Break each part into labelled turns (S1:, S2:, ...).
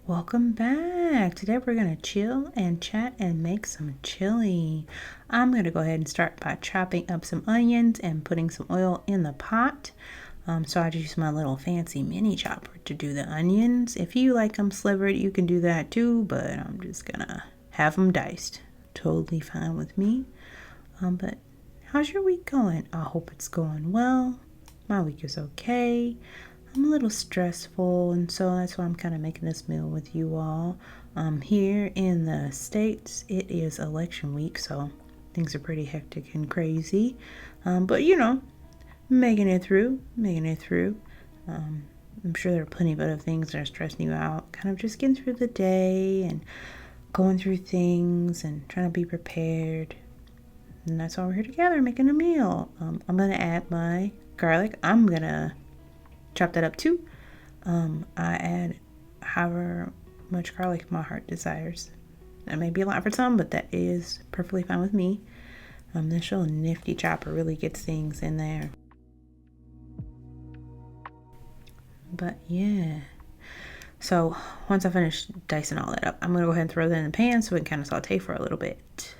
S1: Welcome back. Today we're going to chill and chat and make some chili. I'm going to go ahead and start by chopping up some onions and putting some oil in the pot. So I just use my little fancy mini chopper to do the onions. If you like them slivered, you can do that too, but I'm just going to have them diced. Totally fine with me. But how's your week going? I hope it's going well. My week is okay. I'm a little stressful, and so that's why I'm kind of making this meal with you all. Here in the States, it is election week, so things are pretty hectic and crazy. But making it through. I'm sure there are plenty of other things that are stressing you out. Kind of just getting through the day and going through things and trying to be prepared. And that's why we're here together making a meal. I'm going to add my garlic. I'm going to chop that up too. I add however much garlic my heart desires. That may be a lot for some, but that is perfectly fine with me. This little nifty chopper really gets things in there. But yeah. So once I finish dicing all that up, I'm gonna go ahead and throw that in the pan so we can kind of saute for a little bit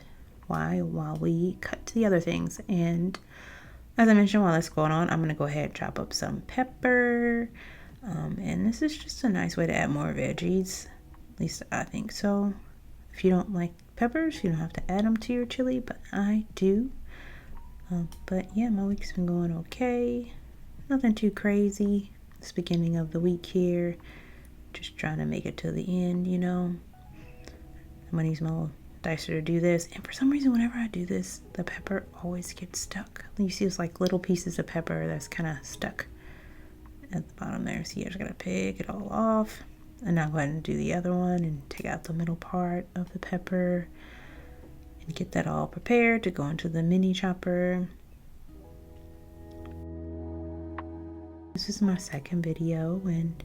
S1: while we cut to the other things. And as I mentioned, while that's going on, I'm going to go ahead and chop up some pepper. And this is just a nice way to add more veggies. At least I think so. If you don't like peppers, you don't have to add them to your chili, but I do. But yeah, my week's been going okay. Nothing too crazy. It's the beginning of the week here. Just trying to make it to the end, I'm going to use my little dicer to do this, and for some reason whenever I do this, the pepper always gets stuck. You see it's like little pieces of pepper that's kind of stuck at the bottom there. So you just gotta pick it all off, and now go ahead and do the other one and take out the middle part of the pepper and get that all prepared to go into the mini chopper. This is my second video, and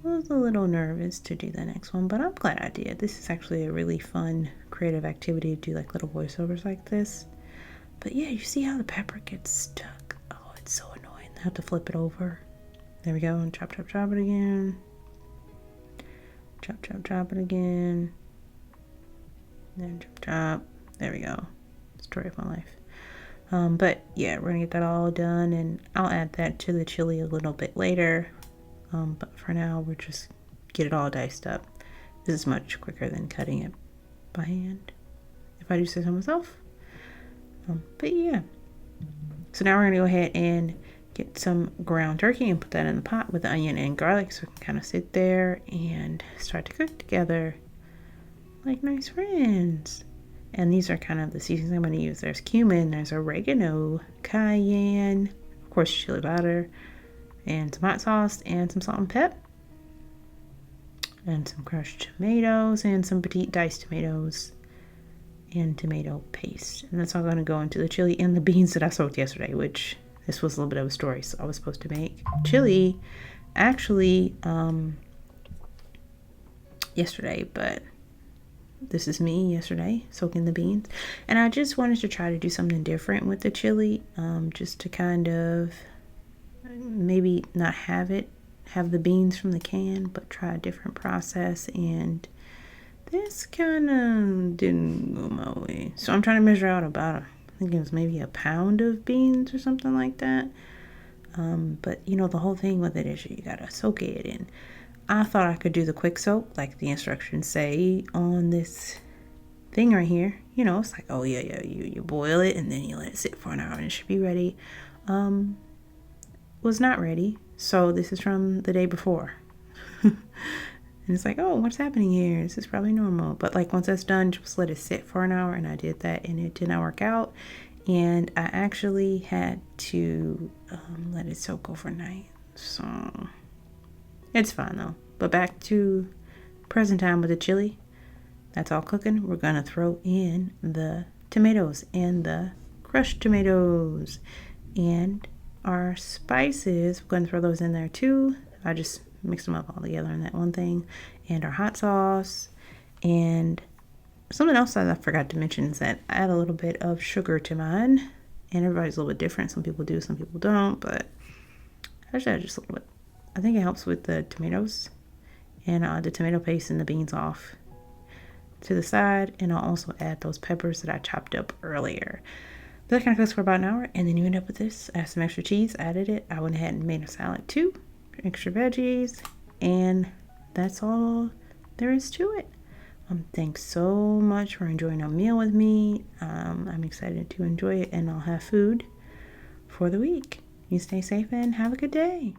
S1: I was a little nervous to do the next one, but I'm glad I did. This is actually a really fun creative activity to do, like little voiceovers like this. But yeah, you see how the pepper gets stuck? Oh, it's so annoying. I have to flip it over. There we go, and chop, chop, chop it again. Chop, chop, chop it again. Then chop, chop. There we go. Story of my life. But yeah, we're gonna get that all done, and I'll add that to the chili a little bit later. But for now, we'll just get it all diced up. This is much quicker than cutting it by hand, if I do say so myself. But yeah. So now we're going to go ahead and get some ground turkey and put that in the pot with the onion and garlic so we can kind of sit there and start to cook together like nice friends. And these are kind of the seasonings I'm going to use. There's cumin, there's oregano, cayenne, of course chili powder, and some hot sauce, and some salt and pep, and some crushed tomatoes, and some petite diced tomatoes, and tomato paste. And that's all going to go into the chili and the beans that I soaked yesterday, which this was a little bit of a story. So I was supposed to make chili actually yesterday, but this is me yesterday soaking the beans. And I just wanted to try to do something different with the chili, just to kind of maybe not have the beans from the can, but try a different process, and this kind of didn't go my way. So I'm trying to measure out about, I think it was maybe a pound of beans or something like that. But the whole thing with it is you gotta soak it, and I thought I could do the quick soak like the instructions say on this thing right here. It's like, oh yeah, you boil it and then you let it sit for an hour and it should be ready. Was not ready. So this is from the day before. And it's like, oh, what's happening here? This is probably normal. But like once that's done, just let it sit for an hour, and I did that and it did not work out. And I actually had to let it soak overnight. So it's fine though. But back to present time with the chili. That's all cooking. We're gonna throw in the tomatoes and the crushed tomatoes and our spices. We're going to throw those in there too. I just mixed them up all together in that one thing. And our hot sauce. And something else that I forgot to mention is that I add a little bit of sugar to mine. And everybody's a little bit different. Some people do, some people don't. But I just add just a little bit. I think it helps with the tomatoes. and the tomato paste and the beans off to the side, and I'll also add those peppers that I chopped up earlier. But that kind of cooks for about an hour, and then you end up with this. I have some extra cheese, added it. I went ahead and made a salad too, extra veggies, and that's all there is to it. Thanks so much for enjoying a meal with me. I'm excited to enjoy it, and I'll have food for the week. You stay safe and have a good day.